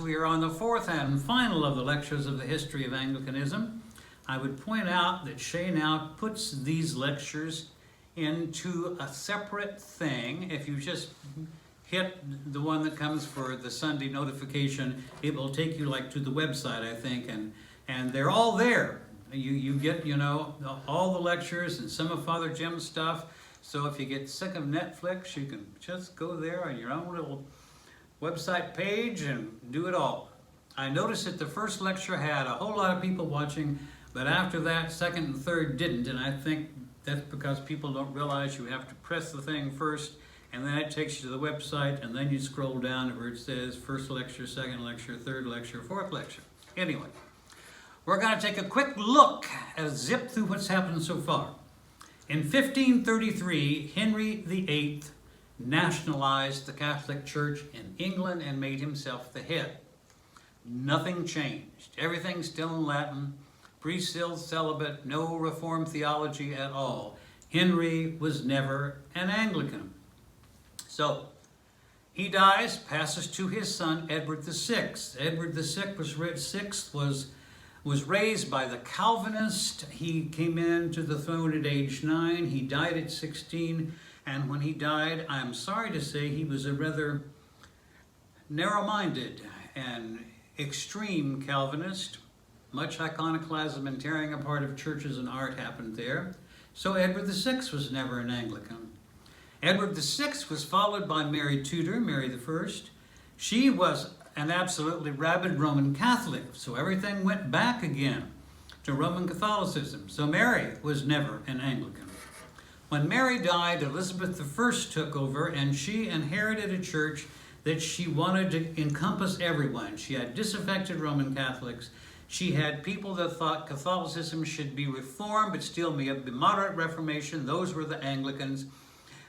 we are on the fourth and final of the lectures of the history of Anglicanism. I would point out that Shea now puts these lectures into a separate thing. If you just hit the one that comes for the Sunday notification, it will take you like to the website, I think, and they're all there. You get, all the lectures and some of Father Jim's stuff. So if you get sick of Netflix, you can just go there on your own little website page and do it all. I noticed that the first lecture had a whole lot of people watching, but after that, second and third didn't, and I think that's because people don't realize you have to press the thing first, and then it takes you to the website, and then you scroll down to where it says first lecture, second lecture, third lecture, fourth lecture. Anyway, we're going to take a quick look and zip through what's happened so far. In 1533, Henry VIII nationalized the Catholic Church in England and made himself the head. Nothing changed. Everything's still in Latin. Priests still celibate, no Reformed theology at all. Henry was never an Anglican. So he dies, passes to his son Edward VI. Edward VI was raised by the Calvinists. He came into the throne at age 9. He died at 16. And when he died, I am sorry to say he was a rather narrow-minded and extreme Calvinist. Much iconoclasm and tearing apart of churches and art happened there. So Edward VI was never an Anglican. Edward VI was followed by Mary Tudor, Mary I. She was an absolutely rabid Roman Catholic, so everything went back again to Roman Catholicism. So Mary was never an Anglican. When Mary died, Elizabeth I took over, and she inherited a church that she wanted to encompass everyone. She had disaffected Roman Catholics. She had people that thought Catholicism should be reformed, but still be a moderate Reformation. Those were the Anglicans.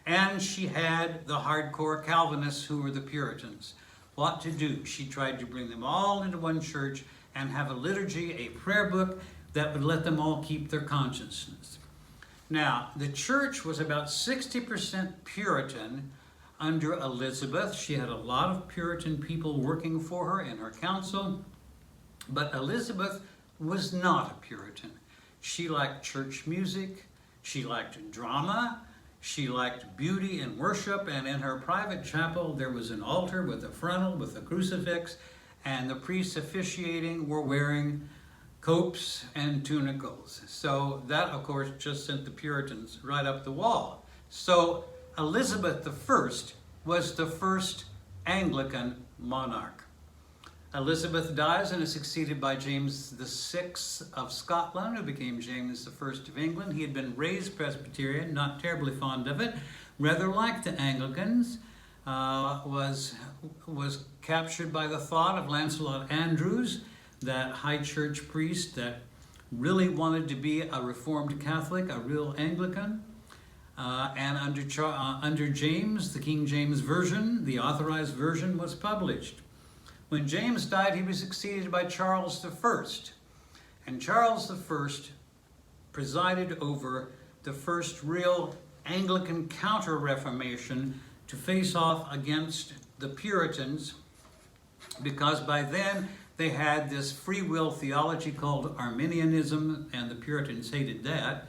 And she had the hardcore Calvinists, who were the Puritans. What to do? She tried to bring them all into one church and have a liturgy, a prayer book that would let them all keep their consciousness. Now, the church was about 60% Puritan under Elizabeth. She had a lot of Puritan people working for her in her council, but Elizabeth was not a Puritan. She liked church music, she liked drama, she liked beauty and worship, and in her private chapel there was an altar with a frontal, with a crucifix, and the priests officiating were wearing copes and tunicles. So that, of course, just sent the Puritans right up the wall. So Elizabeth I was the first Anglican monarch. Elizabeth dies and is succeeded by James VI of Scotland, who became James I of England. He had been raised Presbyterian, not terribly fond of it, rather like the Anglicans, was captured by the thought of Lancelot Andrewes, that high church priest that really wanted to be a Reformed Catholic, a real Anglican. And under James, the King James Version, the authorized version was published. When James died, he was succeeded by Charles I. And Charles I presided over the first real Anglican counter-reformation to face off against the Puritans, because by then they had this free will theology called Arminianism, and the Puritans hated that.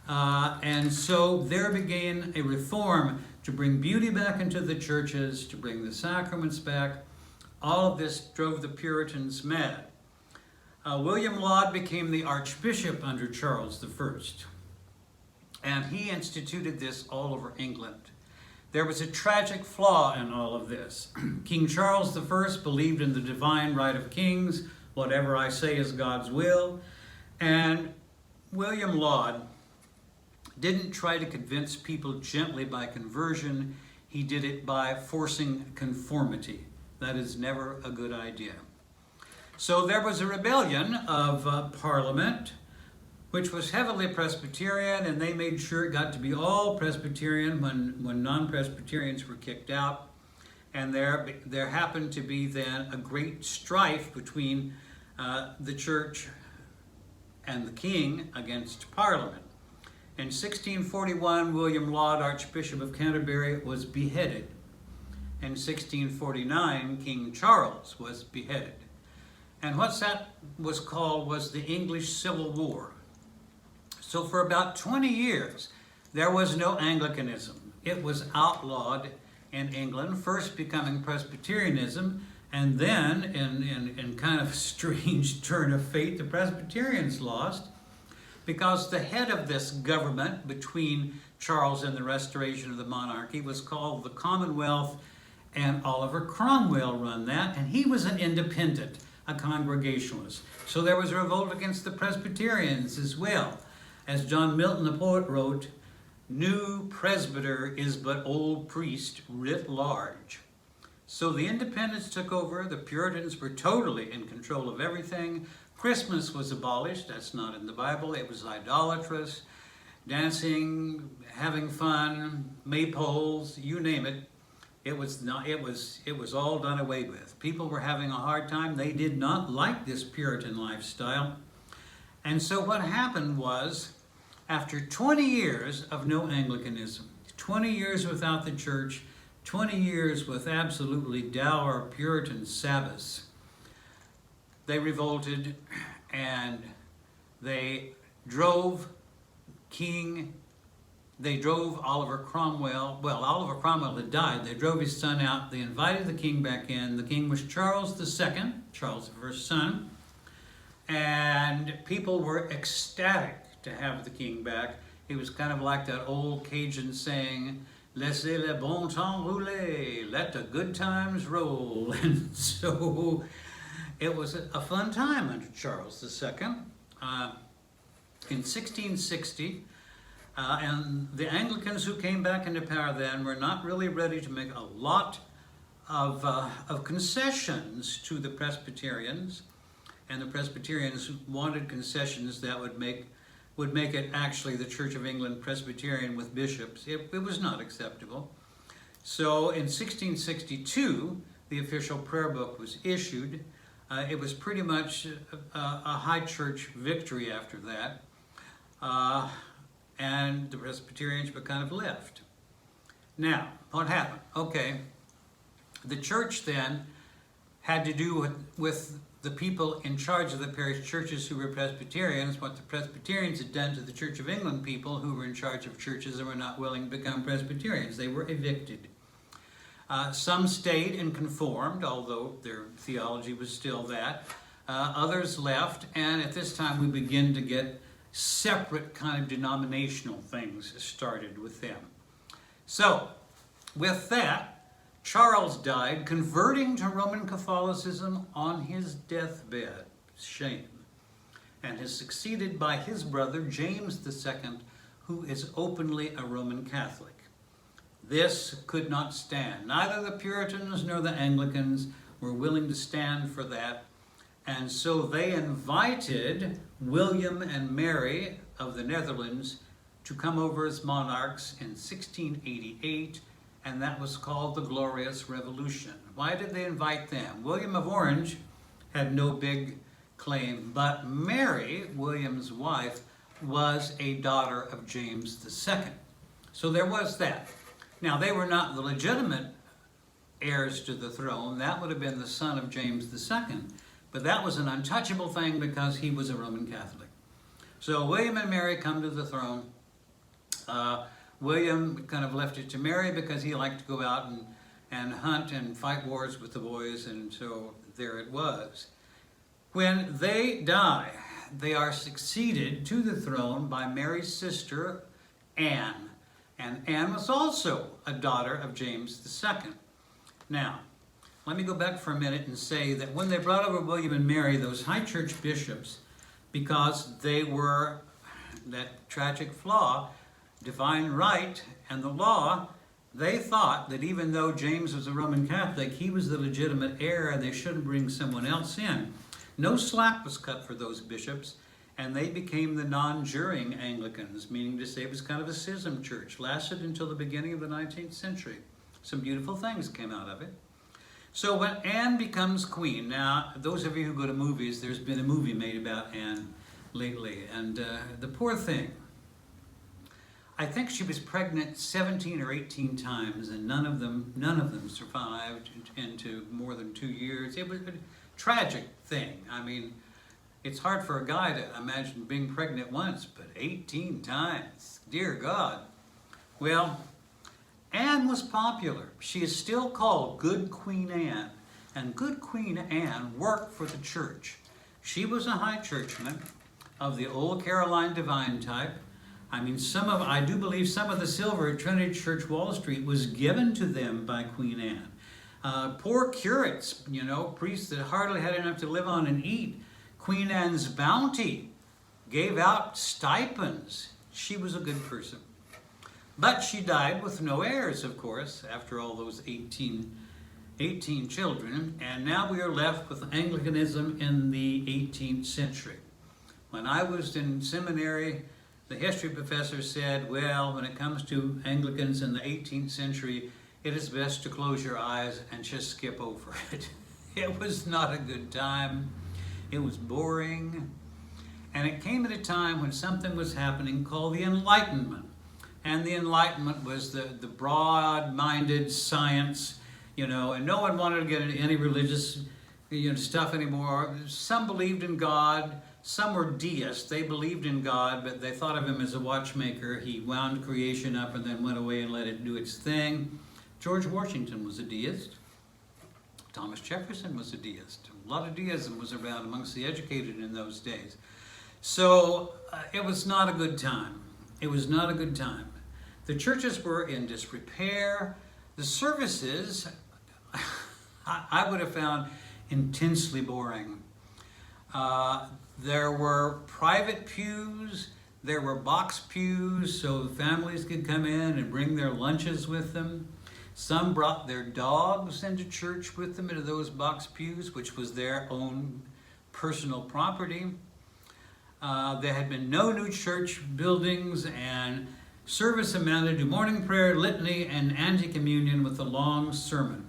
And so there began a reform to bring beauty back into the churches, to bring the sacraments back. All of this drove the Puritans mad. William Laud became the Archbishop under Charles I, and he instituted this all over England. There was a tragic flaw in all of this. King Charles I believed in the divine right of kings, whatever I say is God's will, and William Laud didn't try to convince people gently by conversion. He did it by forcing conformity. That is never a good idea. So there was a rebellion of Parliament, which was heavily Presbyterian, and they made sure it got to be all Presbyterian when non-Presbyterians were kicked out. And there happened to be then a great strife between the church and the king against Parliament. In 1641, William Laud, Archbishop of Canterbury, was beheaded. In 1649, King Charles was beheaded. And what that was called was the English Civil War. So for about 20 years, there was no Anglicanism. It was outlawed in England, first becoming Presbyterianism, and then, in kind of strange turn of fate, the Presbyterians lost, because the head of this government between Charles and the restoration of the monarchy was called the Commonwealth, and Oliver Cromwell run that, and he was an independent, a Congregationalist. So there was a revolt against the Presbyterians as well. As John Milton, the poet, wrote, "New presbyter is but old priest writ large." So the independents took over, the Puritans were totally in control of everything. Christmas was abolished, that's not in the Bible, it was idolatrous, dancing, having fun, maypoles, you name it. It was all done away with. People were having a hard time, they did not like this Puritan lifestyle. And so what happened was, after 20 years of no Anglicanism, 20 years without the church, 20 years with absolutely dour Puritan Sabbaths, they revolted and they drove Oliver Cromwell. Well, Oliver Cromwell had died. They drove his son out. They invited the king back in. The king was Charles II, Charles the first son, and people were ecstatic to have the king back. It was kind of like that old Cajun saying, "Laissez le bon temps rouler," let the good times roll. And so it was a fun time under Charles II. In 1660, and the Anglicans who came back into power then were not really ready to make a lot of concessions to the Presbyterians, and the Presbyterians wanted concessions that would make it actually the Church of England Presbyterian with bishops. It was not acceptable. So in 1662, the official prayer book was issued. It was pretty much a high church victory after that. And the Presbyterians were kind of left. Now, what happened? Okay, the church then had to do with the people in charge of the parish churches who were Presbyterians, what the Presbyterians had done to the Church of England people who were in charge of churches and were not willing to become Presbyterians. They were evicted. Some stayed and conformed, although their theology was still that. Others left, and at this time we begin to get separate kind of denominational things started with them. So, with that, Charles died, converting to Roman Catholicism on his deathbed. Shame. And is succeeded by his brother, James II, who is openly a Roman Catholic. This could not stand. Neither the Puritans nor the Anglicans were willing to stand for that. And so they invited William and Mary of the Netherlands to come over as monarchs in 1688, and that was called the Glorious Revolution. Why did they invite them? William of Orange had no big claim, but Mary, William's wife, was a daughter of James II. So there was that. Now, they were not the legitimate heirs to the throne. That would have been the son of James II. But that was an untouchable thing because he was a Roman Catholic. So William and Mary come to the throne. William kind of left it to Mary because he liked to go out and hunt and fight wars with the boys, and so there it was. When they die, they are succeeded to the throne by Mary's sister, Anne. And Anne was also a daughter of James II. Now, let me go back for a minute and say that when they brought over William and Mary, those high church bishops, because they were that tragic flaw, divine right and the law, they thought that even though James was a Roman Catholic, he was the legitimate heir and they shouldn't bring someone else in. No slack was cut for those bishops, and they became the non-juring Anglicans, meaning to say it was kind of a schism church. Lasted until the beginning of the 19th century. Some beautiful things came out of it. So when Anne becomes queen, now those of you who go to movies, there's been a movie made about Anne lately, and the poor thing. I think she was pregnant 17 or 18 times, and none of them survived into more than 2 years. It was a tragic thing. I mean, it's hard for a guy to imagine being pregnant once, but 18 times, dear God. Well, Anne was popular. She is still called Good Queen Anne, and Good Queen Anne worked for the church. She was a high churchman of the old Caroline divine type. I mean, I do believe some of the silver at Trinity Church, Wall Street, was given to them by Queen Anne. Poor curates, priests that hardly had enough to live on and eat. Queen Anne's bounty gave out stipends. She was a good person. But she died with no heirs, of course, after all those 18 children, and now we are left with Anglicanism in the 18th century. When I was in seminary, the history professor said, well, when it comes to Anglicans in the 18th century, it is best to close your eyes and just skip over it. It was not a good time. It was boring. And it came at a time when something was happening called the Enlightenment. And the Enlightenment was the broad-minded science, and no one wanted to get into any religious stuff anymore. Some believed in God. Some were deists. They believed in God, but they thought of him as a watchmaker. He wound creation up and then went away and let it do its thing. George Washington was a deist. Thomas Jefferson was a deist. A lot of deism was around amongst the educated in those days. So it was not a good time. It was not a good time. The churches were in disrepair. The services, I would have found intensely boring. There were private pews, there were box pews, so families could come in and bring their lunches with them. Some brought their dogs into church with them into those box pews, which was their own personal property. There had been no new church buildings, and service amounted to morning prayer, litany, and ante-communion with a long sermon.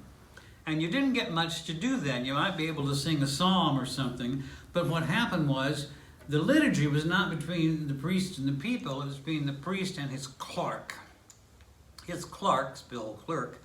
And you didn't get much to do then. You might be able to sing a psalm or something, but what happened was the liturgy was not between the priest and the people, it was between the priest and his clerk. His clerk, spelled clerk,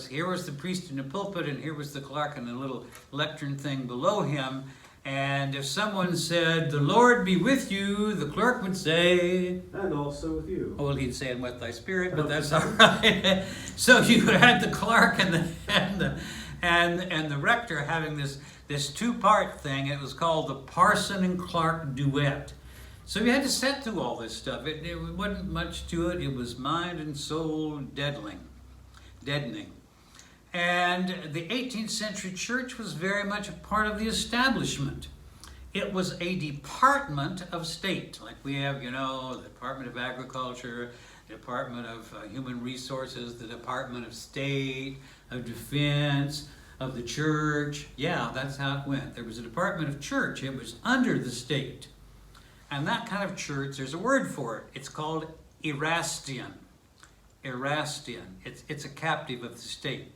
here was the priest in the pulpit, and here was the clerk in the little lectern thing below him. And if someone said, "The Lord be with you," the clerk would say, "And also with you." Oh, well, he'd say, "And with thy spirit," but that's all right. So you had the clerk and the rector having this two-part thing. It was called the parson and clerk duet. So you had to sit through all this stuff. It wasn't much to it. It was mind and soul deadening. And the 18th century church was very much a part of the establishment. It was a department of state, like we have, the Department of Agriculture, the Department of Human Resources, the Department of State, of Defense, of the church. Yeah, that's how it went. There was a Department of Church. It was under the state. And that kind of church, there's a word for it. It's called Erastian. Erastian. It's a captive of the state.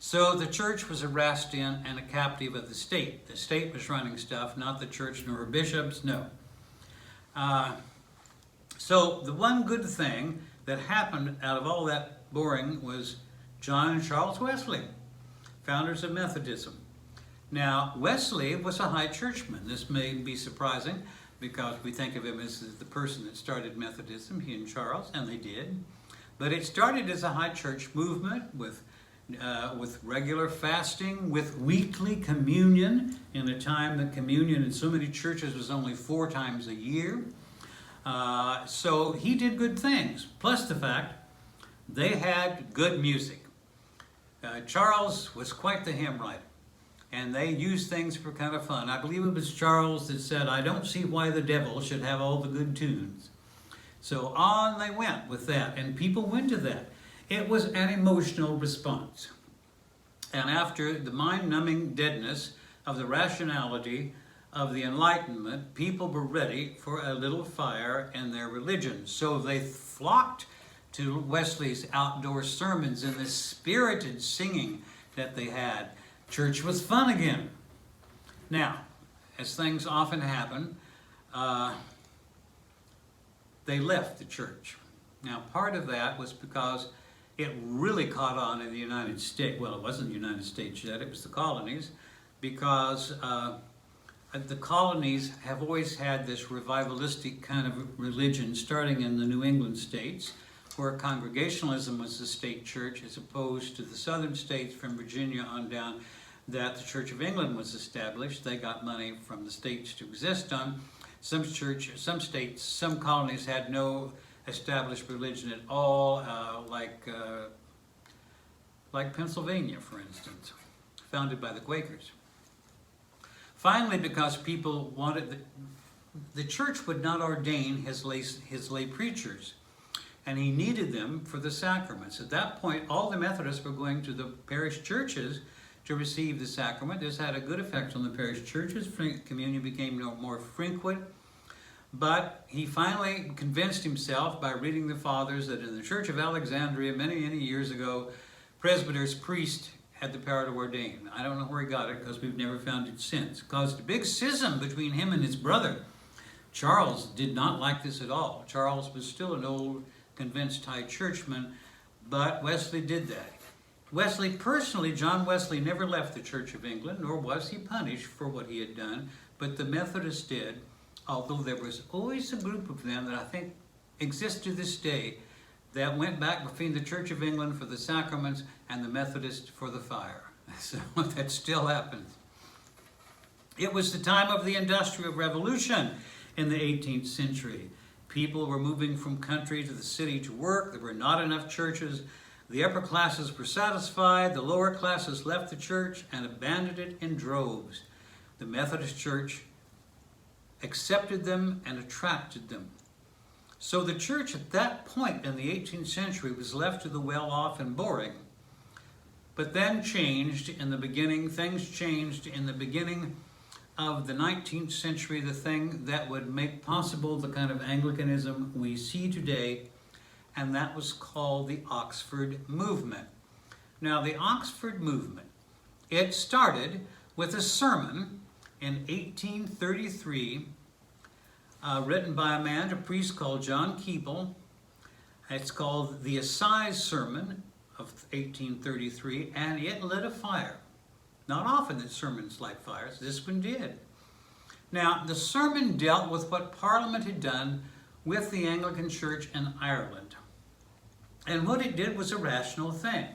So the church was Erastian and a captive of the state. The state was running stuff, not the church nor bishops, no. So the one good thing that happened out of all that boring was John and Charles Wesley, founders of Methodism. Now, Wesley was a high churchman. This may be surprising because we think of him as the person that started Methodism, he and Charles, and they did. But it started as a high church movement with regular fasting, with weekly communion, in a time that communion in so many churches was only 4 times a year. So he did good things, plus the fact they had good music. Charles was quite the hymn writer, and they used things for kind of fun. I believe it was Charles that said, "I don't see why the devil should have all the good tunes." So on they went with that, and people went to that. It was an emotional response. And after the mind-numbing deadness of the rationality of the Enlightenment, people were ready for a little fire in their religion. So they flocked to Wesley's outdoor sermons and the spirited singing that they had. Church was fun again. Now, as things often happen, they left the church. Now, part of that was because it really caught on in the United States. Well, it wasn't the United States yet, it was the colonies, because the colonies have always had this revivalistic kind of religion, starting in the New England states, where Congregationalism was the state church, as opposed to the southern states from Virginia on down, that the Church of England was established. They got money from the states to exist on. Some states, some colonies had no established religion at all, like Pennsylvania, for instance, founded by the Quakers. Finally, because people wanted, the church would not ordain his lay preachers, and he needed them for the sacraments. At that point, all the Methodists were going to the parish churches to receive the sacrament. This had a good effect on the parish churches. Communion became more frequent. But he finally convinced himself by reading the Fathers that in the Church of Alexandria many, many years ago, presbyters, priests had the power to ordain. I don't know where he got it because we've never found it since. It caused a big schism between him and his brother. Charles did not like this at all. Charles was still an old, convinced high churchman, but Wesley did that. Wesley, personally, John Wesley never left the Church of England, nor was he punished for what he had done, but the Methodists did, although there was always a group of them that I think exists to this day that went back between the Church of England for the sacraments and the Methodists for the fire. So that still happens. It was the time of the Industrial Revolution in the 18th century. People were moving from country to the city to work. There were not enough churches. The upper classes were satisfied. The lower classes left the church and abandoned it in droves. The Methodist Church accepted them and attracted them. So the church at that point in the 18th century was left to the well-off and boring. But then changed in the beginning, things changed in the beginning of the 19th century, the thing that would make possible the kind of Anglicanism we see today, and that was called the Oxford Movement. Now, the Oxford Movement, it started with a sermon in 1833, written by a man, a priest called John Keble. It's called the Assize Sermon of 1833, and it lit a fire. Not often that sermons light fires. This one did. Now, the sermon dealt with what Parliament had done with the Anglican Church in Ireland. And what it did was a rational thing.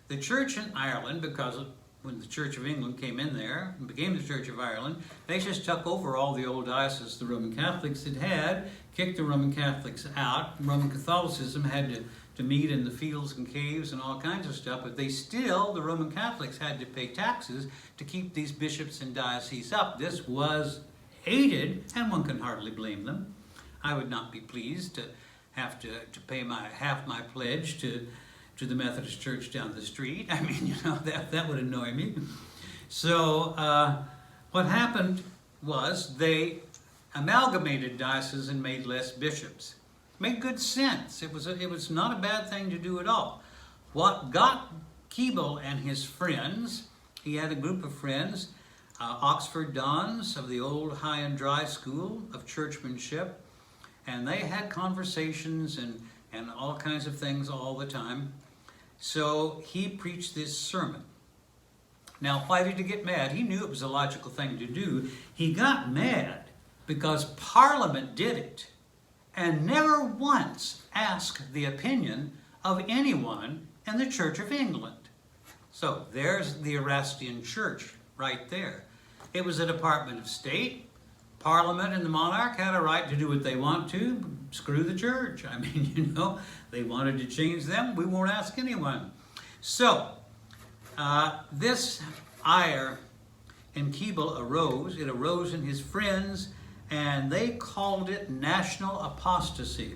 The church in Ireland, because when the Church of England came in there and became the Church of Ireland, they just took over all the old dioceses the Roman Catholics had, kicked the Roman Catholics out. Roman Catholicism had to meet in the fields and caves and all kinds of stuff, but the Roman Catholics had to pay taxes to keep these bishops and dioceses up. This was hated, and one can hardly blame them. I would not be pleased to have to pay half my pledge to the Methodist Church down the street. I mean, that would annoy me. So what happened was they amalgamated dioceses and made less bishops. Made good sense. It was not a bad thing to do at all. What got Keble and his friends, he had a group of friends, Oxford Dons of the old high and dry school of churchmanship, and they had conversations and all kinds of things all the time. So he preached this sermon. Now, why did he get mad? He knew it was a logical thing to do. He got mad because Parliament did it and never once asked the opinion of anyone in the Church of England. So there's the Erastian Church right there. It was a department of state. Parliament and the monarch had a right to do what they want to. Screw the church. I mean, they wanted to change them. We won't ask anyone. So this ire in Keble arose. It arose in his friends, and they called it national apostasy.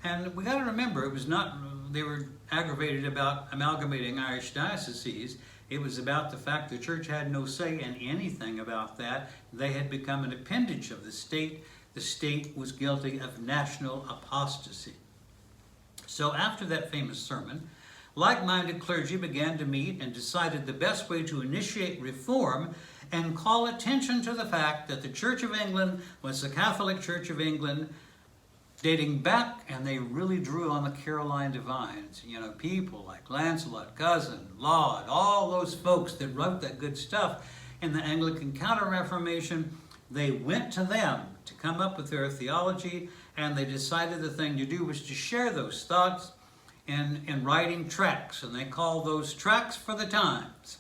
And we got to remember, it was not, they were aggravated about amalgamating Irish dioceses. It was about the fact the church had no say in anything about that. They had become an appendage of the state. The state was guilty of national apostasy. So after that famous sermon, like-minded clergy began to meet and decided the best way to initiate reform and call attention to the fact that the Church of England was the Catholic Church of England dating back, and they really drew on the Caroline divines. You know, people like Lancelot, Cousin, Laud, all those folks that wrote that good stuff in the Anglican Counter-Reformation. They went to them to come up with their theology, and they decided the thing to do was to share those thoughts in writing tracts, and they called those tracts for the times.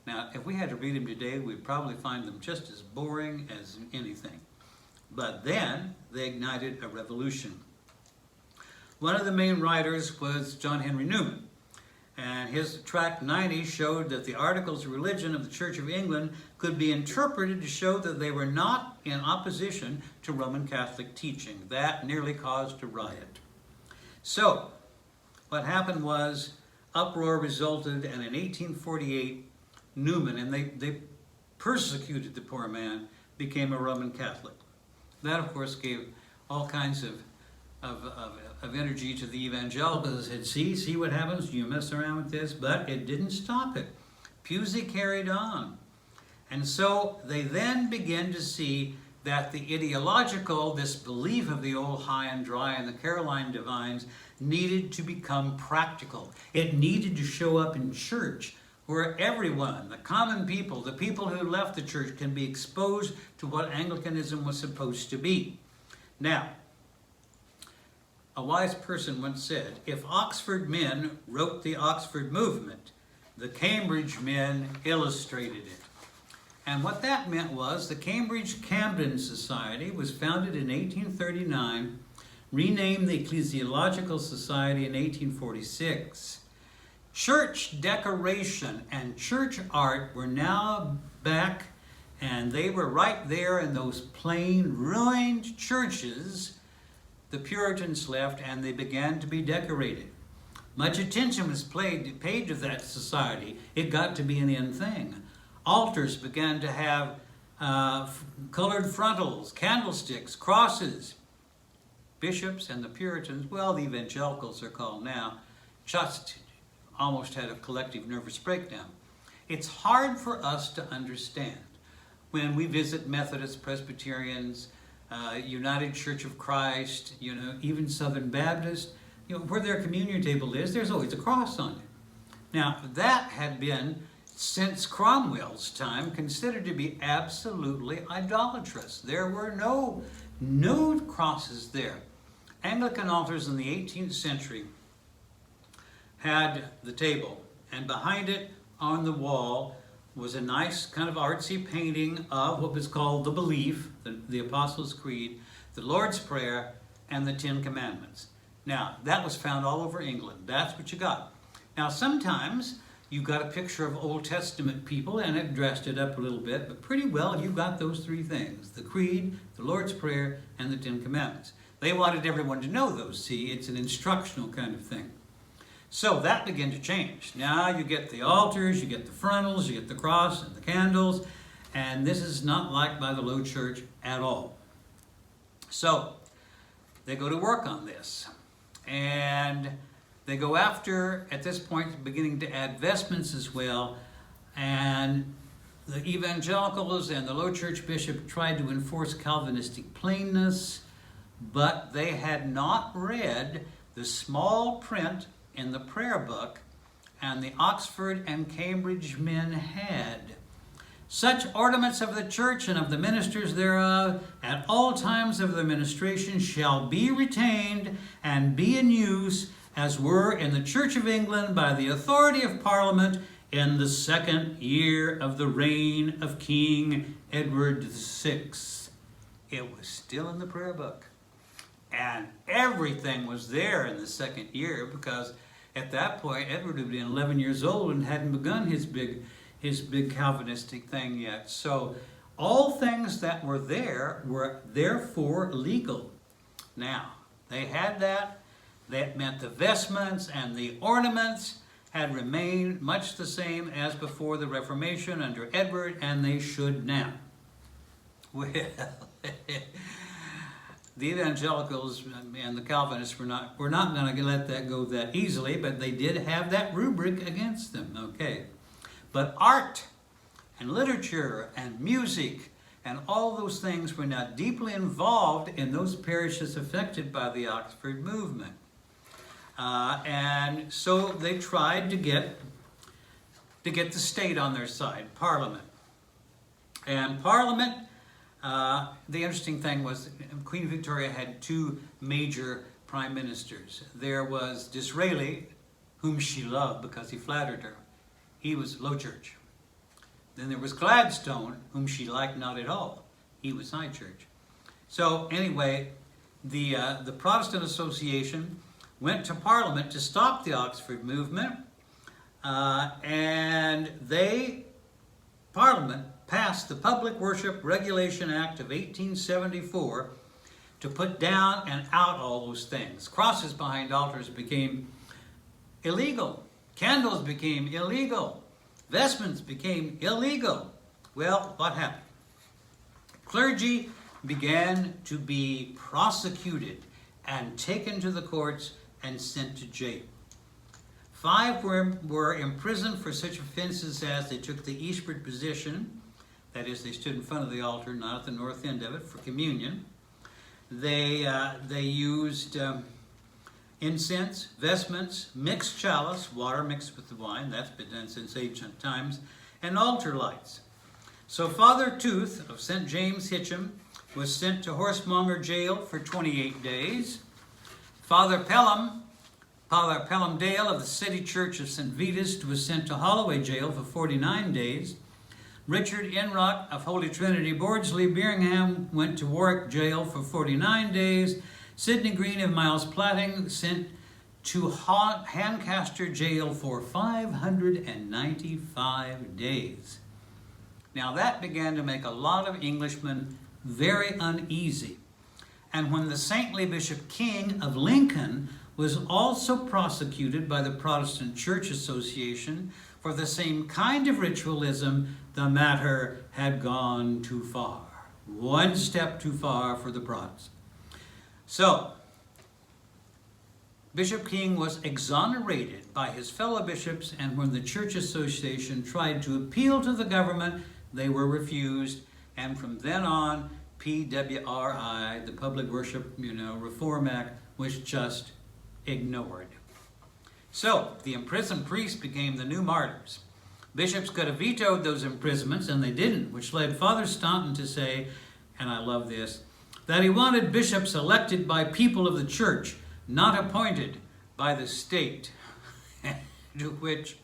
Now, if we had to read them today, we'd probably find them just as boring as anything. But then they ignited a revolution. One of the main writers was John Henry Newman, and his tract 90 showed that the Articles of Religion of the Church of England could be interpreted to show that they were not in opposition to Roman Catholic teaching. That nearly caused a riot. So, what happened was uproar resulted, and in 1848, Newman, and they persecuted the poor man, became a Roman Catholic. That, of course, gave all kinds of energy to the evangelicals. Said, see what happens? You mess around with this. But it didn't stop it. Pusey carried on. And so they then began to see that the ideological, this belief of the old high and dry and the Caroline divines, needed to become practical. It needed to show up in church, where everyone, the common people, the people who left the church, can be exposed to what Anglicanism was supposed to be. Now, a wise person once said, if Oxford men wrote the Oxford movement, the Cambridge men illustrated it. And what that meant was the Cambridge Camden Society was founded in 1839, renamed the Ecclesiological Society in 1846. Church decoration and church art were now back, and they were right there in those plain, ruined churches the Puritans left, and they began to be decorated. Much attention was paid to that society. It got to be an in thing. Altars began to have colored frontals, candlesticks, crosses. Bishops and the Puritans, well, the evangelicals are called now, just almost had a collective nervous breakdown. It's hard for us to understand when we visit Methodists, Presbyterians, United Church of Christ, you know, even Southern Baptist, you know, where their communion table is, there's always a cross on it. Now, that had been, since Cromwell's time, considered to be absolutely idolatrous. There were no crosses there. Anglican altars in the 18th century had the table, and behind it on the wall was a nice kind of artsy painting of what was called the Belief, the Apostles' Creed, the Lord's Prayer, and the Ten Commandments. Now, that was found all over England. That's what you got. Now, sometimes you got a picture of Old Testament people, and it dressed it up a little bit, but pretty well you got those three things: the Creed, the Lord's Prayer, and the Ten Commandments. They wanted everyone to know those. See, it's an instructional kind of thing. So that began to change. Now you get the altars, you get the frontals, you get the cross and the candles, and this is not liked by the Low Church at all. So they go to work on this, and they go after, at this point, beginning to add vestments as well, and the evangelicals and the Low Church bishop tried to enforce Calvinistic plainness, but they had not read the small print in the prayer book, and the Oxford and Cambridge men had. Such ornaments of the church and of the ministers thereof at all times of the ministration shall be retained and be in use as were in the Church of England by the authority of Parliament in the 2nd year of the reign of King Edward VI. It was still in the prayer book. And everything was there in the 2nd year, because at that point Edward had been 11 years old and hadn't begun his big Calvinistic thing yet. So all things that were there were therefore legal. Now, they had that. That meant the vestments and the ornaments had remained much the same as before the Reformation under Edward, and they should now. Well, the evangelicals and the Calvinists were not going to let that go that easily, but they did have that rubric against them, okay. But art and literature and music And all those things were now deeply involved in those parishes affected by the Oxford movement. And so they tried to get the state on their side, Parliament. And Parliament, the interesting thing was Queen Victoria had two major prime ministers. There was Disraeli, whom she loved because he flattered her. He was Low Church. Then there was Gladstone, whom she liked not at all. He was High Church. So anyway, the Protestant Association went to Parliament to stop the Oxford movement, and Parliament passed the Public Worship Regulation Act of 1874 to put down and out all those things. Crosses behind altars became illegal. Candles became illegal. Vestments became illegal. Well, what happened? Clergy began to be prosecuted and taken to the courts and sent to jail. 5 were imprisoned for such offenses as they took the eastward position, that is, they stood in front of the altar, not at the north end of it, for communion. They used incense, vestments, mixed chalice, water mixed with the wine, that's been done since ancient times, and altar lights. So Father Tooth of St. James Hitcham was sent to Horsemonger Jail for 28 days. Father Pelham Dale of the City Church of St. Vitus was sent to Holloway Jail for 49 days. Richard Enrock of Holy Trinity Bordsley, Birmingham, went to Warwick Jail for 49 days. Sidney Green of Miles Platting sent to Lancaster Jail for 595 days. Now that began to make a lot of Englishmen very uneasy. And when the saintly Bishop King of Lincoln was also prosecuted by the Protestant Church Association for the same kind of ritualism, the matter had gone too far. One step too far for the Protestants. So, Bishop King was exonerated by his fellow bishops, and when the Church Association tried to appeal to the government, they were refused, and from then on, PWRI, the Public Worship Reform Act, was just ignored. So, the imprisoned priests became the new martyrs. Bishops could have vetoed those imprisonments, and they didn't, which led Father Staunton to say, and I love this, that he wanted bishops elected by people of the church, not appointed by the state. To which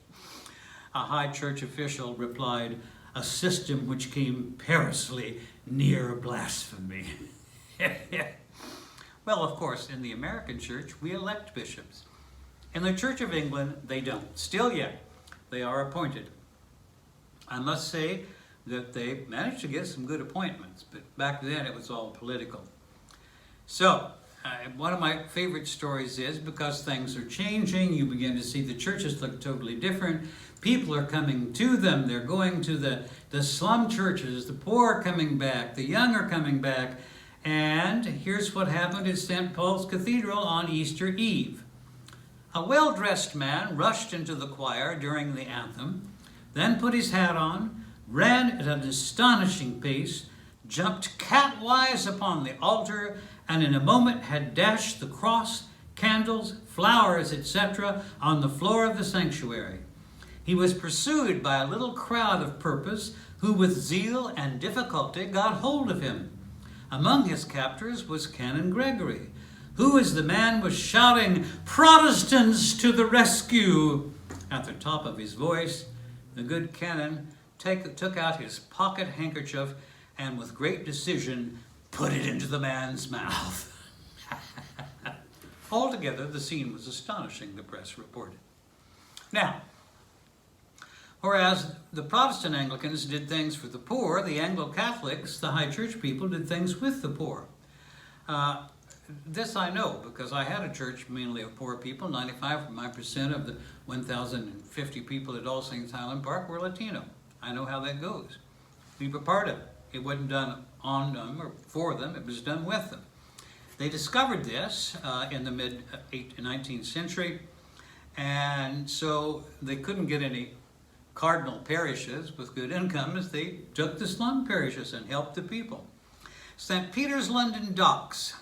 a high church official replied, a system which came perilously near blasphemy. Well, of course, in the American church, we elect bishops. In the Church of England, they don't. Still yet, they are appointed. I must say that they managed to get some good appointments, but back then it was all political. So, one of my favorite stories is, because things are changing, you begin to see the churches look totally different. People are coming to them. They're going to the slum churches. The poor are coming back. The young are coming back. And here's what happened at St. Paul's Cathedral on Easter Eve. A well-dressed man rushed into the choir during the anthem, then put his hat on, ran at an astonishing pace, jumped cat-wise upon the altar, and in a moment had dashed the cross, candles, flowers, etc. on the floor of the sanctuary. He was pursued by a little crowd of purpose who with zeal and difficulty got hold of him. Among his captors was Canon Gregory, who, as the man was shouting, "Protestants to the rescue!" at the top of his voice, the good Canon took out his pocket handkerchief and with great decision put it into the man's mouth. Altogether, the scene was astonishing, the press reported. Now, whereas the Protestant Anglicans did things for the poor, the Anglo-Catholics, the high church people, did things with the poor. This I know because I had a church mainly of poor people. 95% of the 1,050 people at All Saints Highland Park were Latino. I know how that goes. We were part of it. It wasn't done on them or for them, it was done with them. They discovered this in the mid-19th century, and so they couldn't get any cardinal parishes with good incomes, they took the slum parishes and helped the people. St. Peter's London Docks,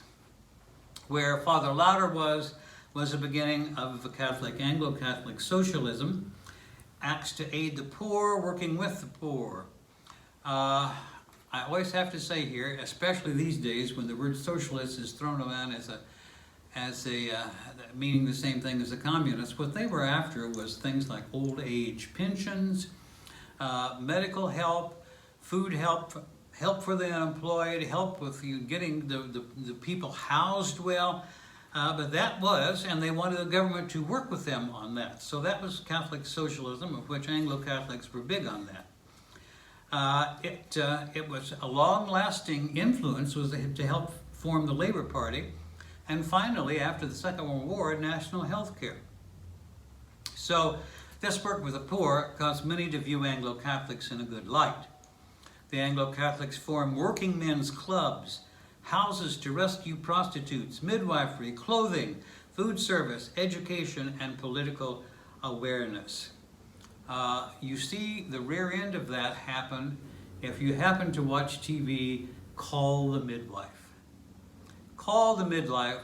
where Father Lauder was the beginning of the Anglo-Catholic socialism, acts to aid the poor, working with the poor. I always have to say here, especially these days when the word socialist is thrown around as meaning the same thing as a communist, what they were after was things like old age pensions, medical help, food help, help for the unemployed, help with getting the people housed well. But that was, and they wanted the government to work with them on that. So that was Catholic socialism, of which Anglo-Catholics were big on that. It was a long-lasting influence was to help form the Labor Party, and finally, after the Second World War, national health care. So this work with the poor caused many to view Anglo-Catholics in a good light. The Anglo-Catholics formed working men's clubs, houses to rescue prostitutes, midwifery, clothing, food service, education, and political awareness. You see the rear end of that happen if you happen to watch TV, Call the Midwife. Call the Midwife,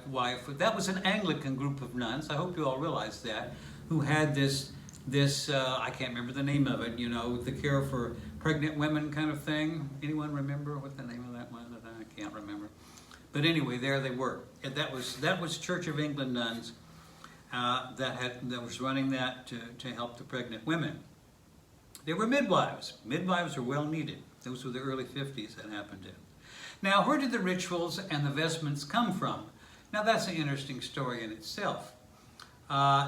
that was an Anglican group of nuns, I hope you all realize that, who had this I can't remember the name of it, the care for pregnant women kind of thing. Anyone remember what the name of that was? I can't remember. But anyway, there they were. And that was Church of England nuns that was running that to help the pregnant women. They were midwives. Midwives are well needed. Those were the early 50s that happened in. Now, where did the rituals and the vestments come from? Now, that's an interesting story in itself.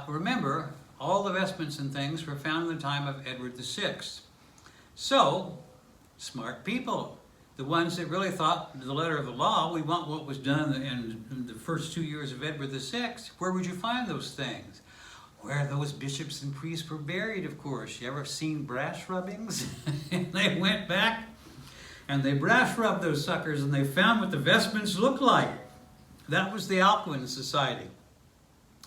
Remember, all the vestments and things were found in the time of Edward VI. So, smart people, the ones that really thought the letter of the law, we want what was done in the first 2 years of Edward VI. Where would you find those things? Where those bishops and priests were buried, of course. You ever seen brass rubbings? And they went back and they brass rubbed those suckers and they found what the vestments looked like. That was the Alcuin Society.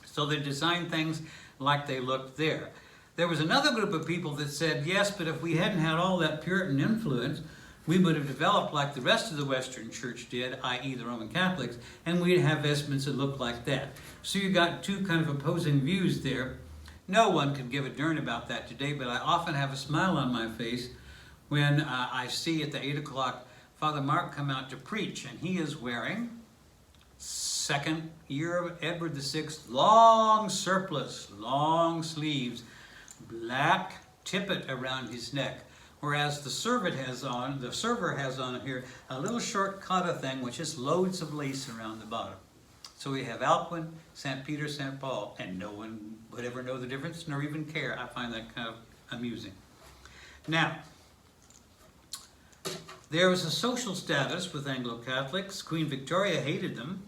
So they designed things like they looked there. There was another group of people that said, yes, but if we hadn't had all that Puritan influence, we would have developed like the rest of the Western Church did, i.e. the Roman Catholics, and we'd have vestments that looked like that. So you got two kind of opposing views there. No one could give a darn about that today, but I often have a smile on my face when I see at the 8 o'clock Father Mark come out to preach, and he is wearing, second year of Edward VI, long surplice, long sleeves, black tippet around his neck. Whereas the server has on here a little short cotta thing with just loads of lace around the bottom. So we have Alcuin, St. Peter, St. Paul, and no one would ever know the difference nor even care. I find that kind of amusing. Now, there was a social status with Anglo-Catholics. Queen Victoria hated them.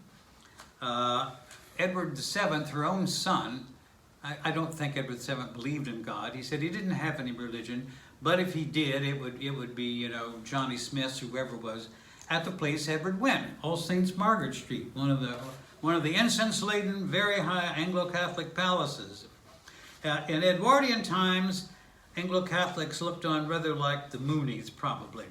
Edward VII, her own son, I don't think Edward VII believed in God. He said he didn't have any religion, but if he did, it would be, Johnny Smith's, whoever was, at the place Edward went, All Saints Margaret Street, one of the incense-laden, very high Anglo-Catholic palaces. In Edwardian times, Anglo-Catholics looked on rather like the Moonies, probably.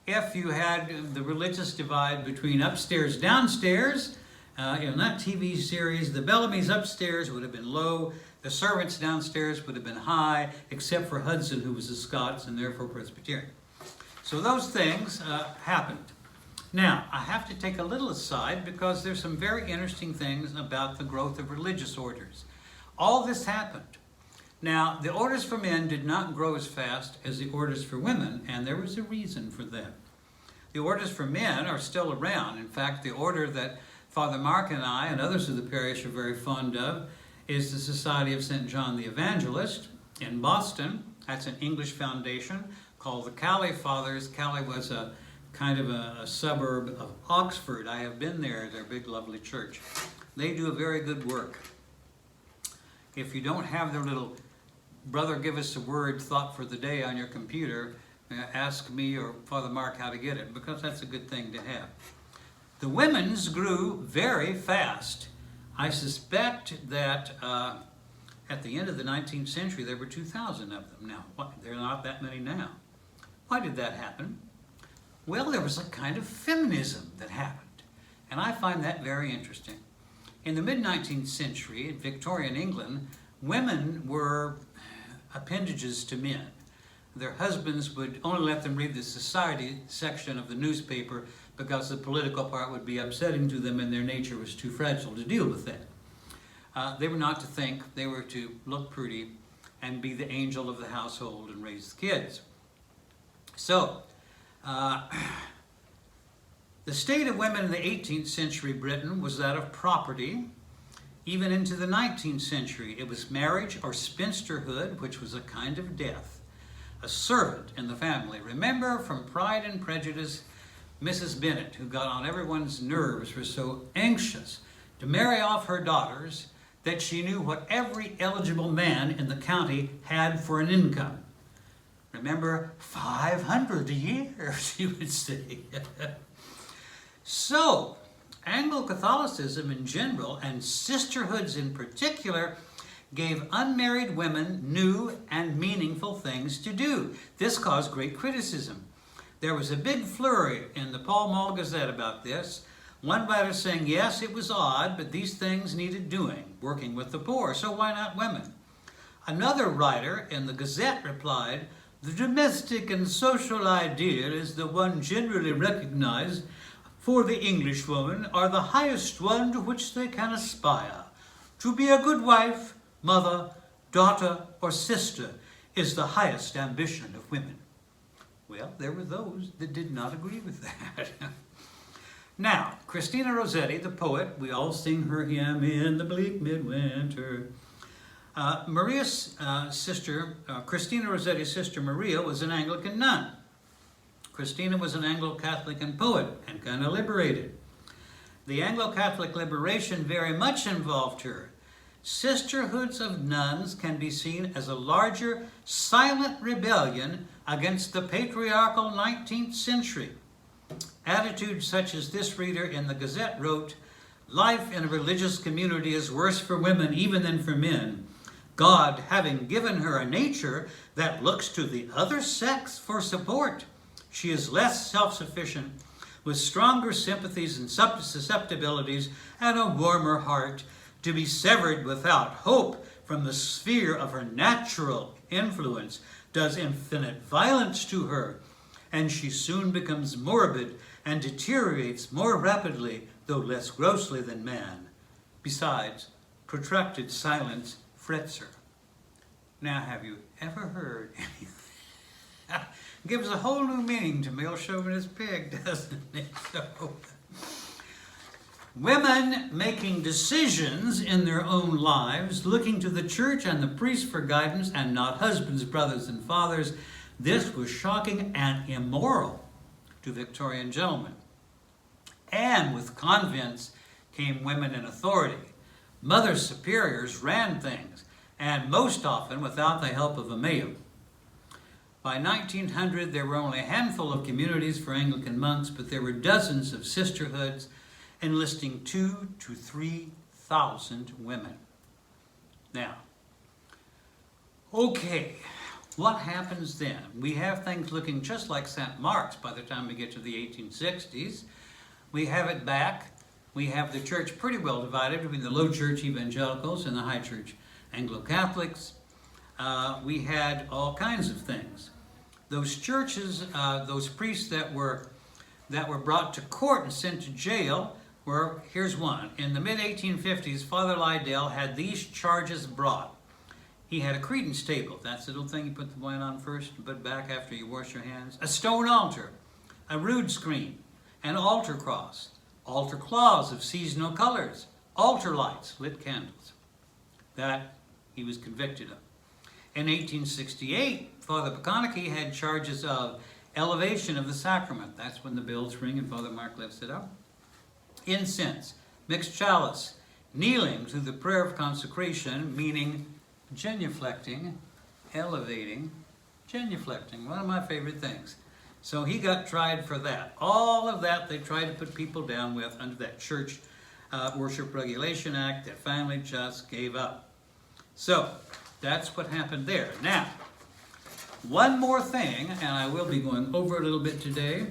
If you had the religious divide between upstairs, downstairs, in that TV series, the Bellamy's upstairs would have been low, the servants downstairs would have been high, except for Hudson, who was a Scots and therefore Presbyterian. So those things happened. Now, I have to take a little aside because there's some very interesting things about the growth of religious orders. All this happened. Now, the orders for men did not grow as fast as the orders for women, and there was a reason for that. The orders for men are still around. In fact, the order that Father Mark and I and others of the parish are very fond of is the Society of St. John the Evangelist in Boston. That's an English foundation called the Cali Fathers. Cali was a kind of a suburb of Oxford. I have been there, their big lovely church. They do a very good work. If you don't have their little brother give us a word thought for the day on your computer, ask me or Father Mark how to get it, because that's a good thing to have. The women's grew very fast. I suspect that At the end of the 19th century, there were 2,000 of them. Now, there are not that many now. Why did that happen? Well, there was a kind of feminism that happened, and I find that very interesting. In the mid-19th century, in Victorian England, women were appendages to men. Their husbands would only let them read the society section of the newspaper because the political part would be upsetting to them and their nature was too fragile to deal with that. They were not to think, they were to look pretty and be the angel of the household and raise the kids. So, the state of women in the 18th century Britain was that of property. Even into the 19th century, it was marriage or spinsterhood, which was a kind of death. A servant in the family. Remember from Pride and Prejudice, Mrs. Bennet, who got on everyone's nerves, was so anxious to marry off her daughters that she knew what every eligible man in the county had for an income. Remember, 500 a year, she would say. So, Anglo-Catholicism in general, and sisterhoods in particular, gave unmarried women new and meaningful things to do. This caused great criticism. There was a big flurry in the Pall Mall Gazette about this. One writer saying, yes, it was odd, but these things needed doing, working with the poor, so why not women? Another writer in the Gazette replied, the domestic and social ideal is the one generally recognized for the English woman are the highest one to which they can aspire. To be a good wife, mother, daughter, or sister is the highest ambition of women. Well, there were those that did not agree with that. Now, Christina Rossetti, the poet, we all sing her hymn in the bleak midwinter. Christina Rossetti's sister Maria was an Anglican nun. Christina was an Anglo-Catholic poet and kind of liberated. The Anglo-Catholic liberation very much involved her. Sisterhoods of nuns can be seen as a larger, silent rebellion against the patriarchal 19th century. Attitudes such as this reader in the Gazette wrote, life in a religious community is worse for women even than for men. God having given her a nature that looks to the other sex for support. She is less self-sufficient, with stronger sympathies and susceptibilities and a warmer heart, to be severed without hope from the sphere of her natural influence does infinite violence to her, and she soon becomes morbid and deteriorates more rapidly, though less grossly than man. Besides, protracted silence frets her. Now, have you ever heard anything? Gives a whole new meaning to male chauvinist pig, doesn't it? So, women making decisions in their own lives, looking to the church and the priest for guidance, and not husbands, brothers, and fathers, this was shocking and immoral to Victorian gentlemen. And with convents came women in authority. Mother superiors ran things, and most often without the help of a male. By 1900, there were only a handful of communities for Anglican monks, but there were dozens of sisterhoods enlisting 2,000 to 3,000 women. Now, okay, what happens then? We have things looking just like St. Mark's by the time we get to the 1860s. We have it back. We have the church pretty well divided between the low church evangelicals and the high church Anglo-Catholics. We had all kinds of things. Those churches, those priests that were brought to court and sent to jail were, here's one. In the mid-1850s, Father Lydell had these charges brought. He had a credence table. That's the little thing you put the wine on first and put it back after you wash your hands. A stone altar, a rood screen, an altar cross, altar cloths of seasonal colors, altar lights, lit candles. That he was convicted of. In 1868, Father Pakoniki had charges of elevation of the sacrament. That's when the bells ring and Father Mark lifts it up. Incense, mixed chalice, kneeling to the prayer of consecration, meaning genuflecting, elevating, genuflecting, one of my favorite things. So he got tried for that. All of that they tried to put people down with under that Church Worship Regulation Act that finally just gave up. So that's what happened there. Now, one more thing, and I will be going over a little bit today.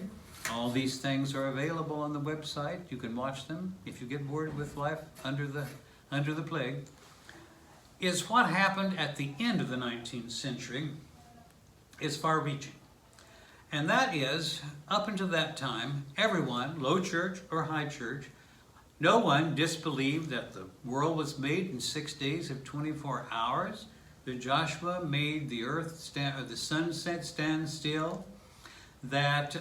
All these things are available on the website. You can watch them if you get bored with life under the plague. Is what happened at the end of the 19th century is far-reaching. And that is, up until that time, everyone, low church or high church, no one disbelieved that the world was made in 6 days of 24 hours, that Joshua made the the sunset stand still, that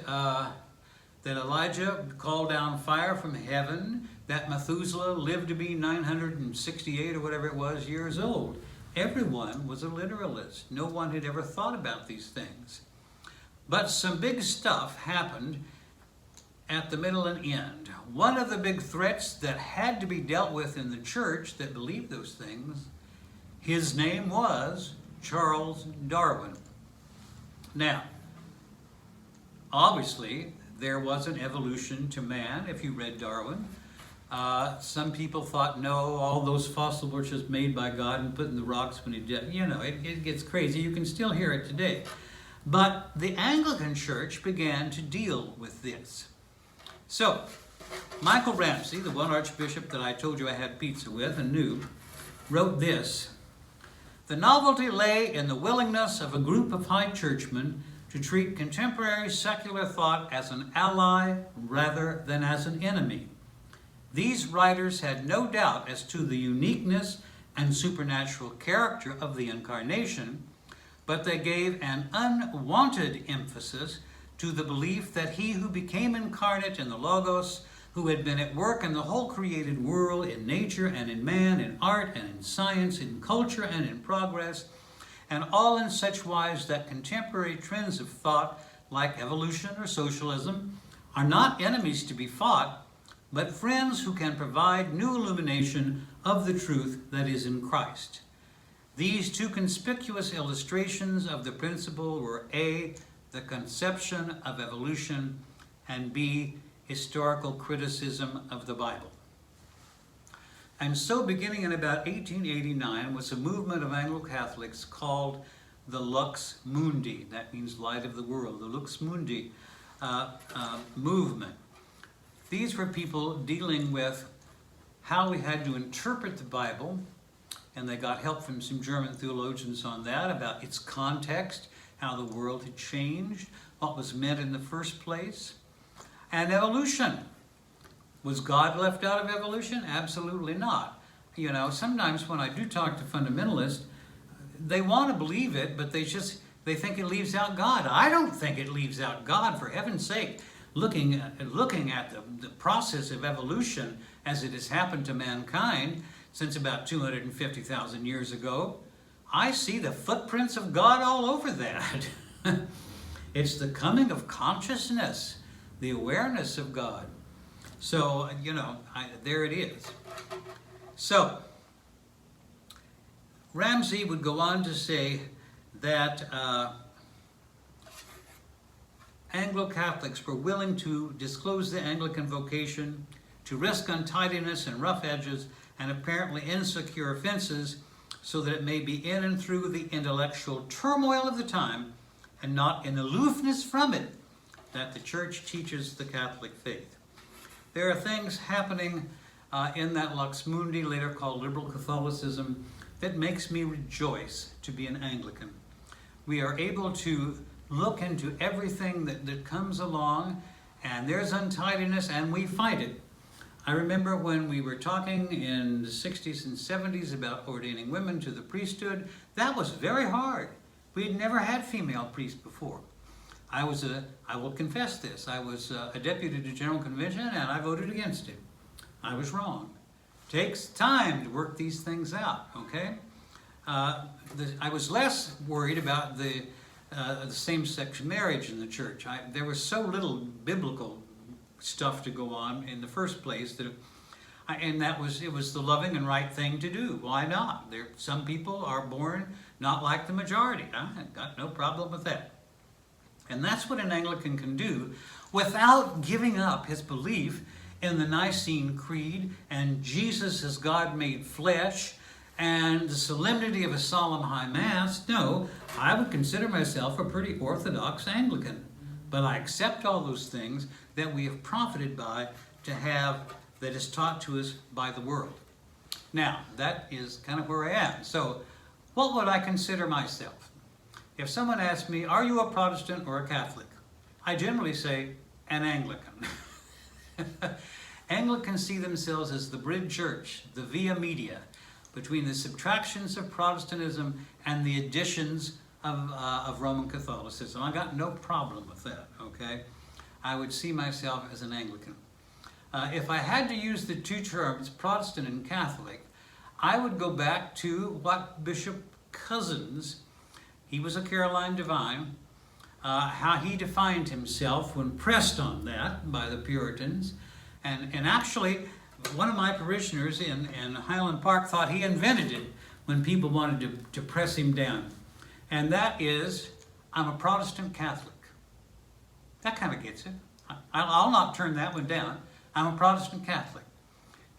Elijah called down fire from heaven, that Methuselah lived to be 968 or whatever it was years old. Everyone was a literalist. No one had ever thought about these things. But some big stuff happened at the middle and end. One of the big threats that had to be dealt with in the church that believed those things, his name was Charles Darwin. Now, obviously, there was an evolution to man, if you read Darwin. Some people thought, no, all those fossils were just made by God and put in the rocks when he did. You know, it gets crazy. You can still hear it today. But the Anglican Church began to deal with this. So, Michael Ramsey, the one archbishop that I told you I had pizza with and knew, wrote this: "The novelty lay in the willingness of a group of high churchmen to treat contemporary secular thought as an ally rather than as an enemy. These writers had no doubt as to the uniqueness and supernatural character of the Incarnation, but they gave an unwanted emphasis to the belief that he who became incarnate in the Logos, who had been at work in the whole created world, in nature and in man, in art and in science, in culture and in progress, and all in such wise that contemporary trends of thought, like evolution or socialism, are not enemies to be fought, but friends who can provide new illumination of the truth that is in Christ. These two conspicuous illustrations of the principle were A, the conception of evolution, and B, historical criticism of the Bible." And so beginning in about 1889 was a movement of Anglo-Catholics called the Lux Mundi. That means light of the world, the Lux Mundi movement. These were people dealing with how we had to interpret the Bible, and they got help from some German theologians on that, about its context, how the world had changed, what was meant in the first place. And evolution. Was God left out of evolution? Absolutely not. You know, sometimes when I do talk to fundamentalists, they want to believe it, but they think it leaves out God. I don't think it leaves out God, for heaven's sake. Looking at the process of evolution as it has happened to mankind since about 250,000 years ago, I see the footprints of God all over that. It's the coming of consciousness, the awareness of God. So, you know, there it is. So, Ramsey would go on to say that Anglo-Catholics were willing to disclose the Anglican vocation, to risk untidiness and rough edges and apparently insecure offenses, so that it may be in and through the intellectual turmoil of the time and not in aloofness from it that the Church teaches the Catholic faith. There are things happening in that Lux Mundi, later called liberal Catholicism, that makes me rejoice to be an Anglican. We are able to look into everything that comes along, and there's untidiness, and we fight it. I remember when we were talking in the 60s and 70s about ordaining women to the priesthood, that was very hard. We had never had female priests before. I will confess this, I was a deputy to General Convention, and I voted against it. I was wrong. Takes time to work these things out, okay? I was less worried about the same-sex marriage in the church. There was so little biblical stuff to go on in the first place that, it was the loving and right thing to do. Why not? Some people are born not like the majority. I got no problem with that. And that's what an Anglican can do without giving up his belief in the Nicene Creed and Jesus as God made flesh and the solemnity of a solemn high mass, no, I would consider myself a pretty orthodox Anglican. But I accept all those things that we have profited by to have, that is taught to us by the world. Now, that is kind of where I am. So, what would I consider myself? If someone asks me, are you a Protestant or a Catholic? I generally say, an Anglican. Anglicans see themselves as the bridge church, the via media, between the subtractions of Protestantism and the additions of Roman Catholicism. I got no problem with that, okay? I would see myself as an Anglican. If I had to use the two terms, Protestant and Catholic, I would go back to what Bishop Cousins, he was a Caroline divine, how he defined himself when pressed on that by the Puritans. And actually, one of my parishioners in Highland Park thought he invented it when people wanted to press him down. And that is, I'm a Protestant Catholic. That kind of gets it. I'll not turn that one down. I'm a Protestant Catholic.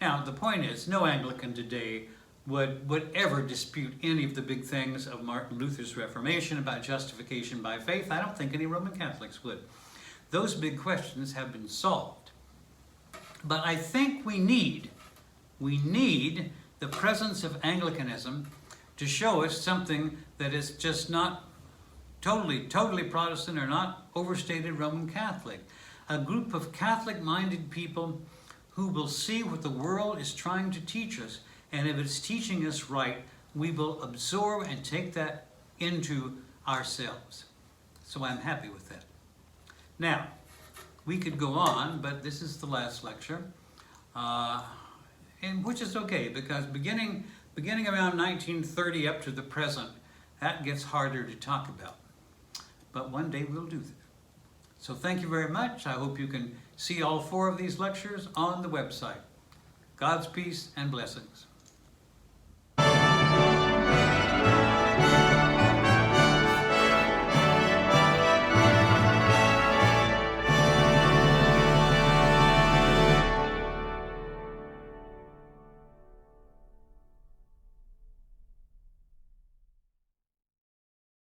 Now, the point is, no Anglican today would ever dispute any of the big things of Martin Luther's Reformation about justification by faith. I don't think any Roman Catholics would. Those big questions have been solved. But I think we need the presence of Anglicanism to show us something that is just not totally Protestant or not overstated Roman Catholic. A group of Catholic-minded people who will see what the world is trying to teach us, and if it's teaching us right, we will absorb and take that into ourselves. So I'm happy with that. Now, we could go on, but this is the last lecture, and which is okay, because beginning around 1930 up to the present, that gets harder to talk about. But one day we'll do that. So thank you very much. I hope you can see all 4 of these lectures on the website. God's peace and blessings.